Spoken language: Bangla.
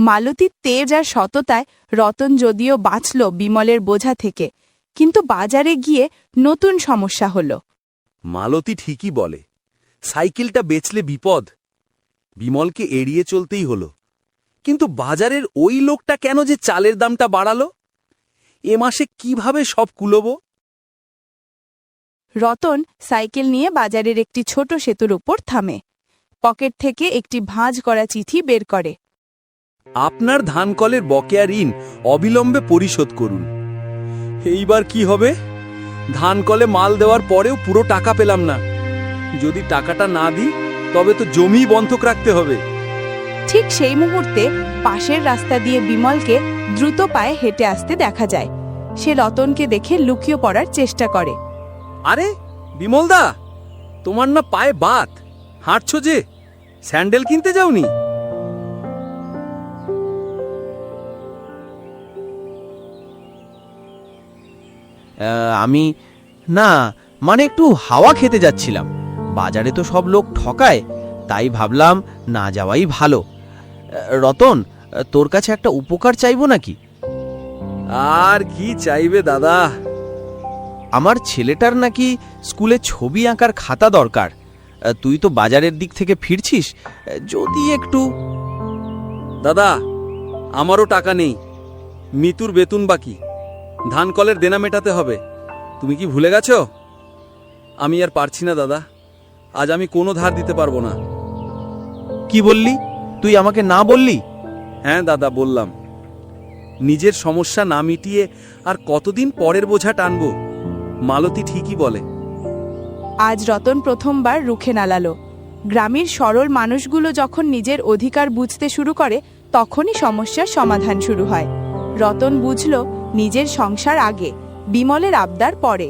মালতীর তেজ আর সততায় রতন যদিও বাঁচল বিমলের বোঝা থেকে, কিন্তু বাজারে গিয়ে নতুন সমস্যা হল। মালতী ঠিকই বলে, সাইকেলটা বেচলে বিপদ। বিমলকে এড়িয়ে চলতেই হলো। কিন্তু বাজারের ওই লোকটা কেন যে চালের দামটা বাড়ালো? এ মাসে কিভাবে সব কুলোব? রতন সাইকেল নিয়ে বাজারের একটি ছোট সেতুর উপর থামে। পকেট থেকে একটি ভাঁজ করা চিঠি বের করে। আপনার ধানকলের বকেয়া ঋণ অবিলম্বে পরিশোধ করুন। এইবার কি হবে? ধানকলে মাল দেওয়ার পরেও পুরো টাকা পেলাম না। যদি টাকাটা না দিই তবে তো জমি বন্ধক রাখতে হবে। ঠিক সেই মুহূর্তে পাশের রাস্তা দিয়ে বিমলকে দ্রুত পায়ে হেঁটে আসতে দেখা যায়। সে রতনকে দেখে লুকিয়ে পড়ার চেষ্টা করে। আরে বিমলদা, তোমার না পায়ে বাত, হাঁটছো যে? স্যান্ডেল কিনতে যাওনি? আমি না, মানে একটু হাওয়া খেতে যাচ্ছিলাম। বাজারে তো সব লোক ঠকায়, তাই ভাবলাম না যাওয়াই ভালো। রতন, তোর কাছে একটা উপকার চাইবো নাকি? আর কি চাইবে দাদা? আমার ছেলেটার নাকি স্কুলে ছবি আঁকার খাতা দরকার। তুই তো বাজারের দিক থেকে ফিরছিস, যদি একটু। দাদা, আমারও টাকা নেই। মিতুর বেতন বাকি, ধানকলের দেনা মেটাতে হবে। তুমি কি ভুলে গেছো? আমি আর পারছি না দাদা, আজ আমি কোনো ধার দিতে পারবো না। কি বললি? তুই আমাকে না বললি? হ্যাঁ দাদা, বললাম। নিজের সমস্যা না মিটিয়ে আর কতদিন পরের বোঝা টানবো? মালতী ঠিকই বলে। আজ রতন প্রথমবার রুখে নালালো। গ্রামের সরল মানুষগুলো যখন নিজের অধিকার বুঝতে শুরু করে, তখনই সমস্যার সমাধান শুরু হয়। রতন বুঝল, নিজের সংসার আগে, বিমলের আবদার পরে।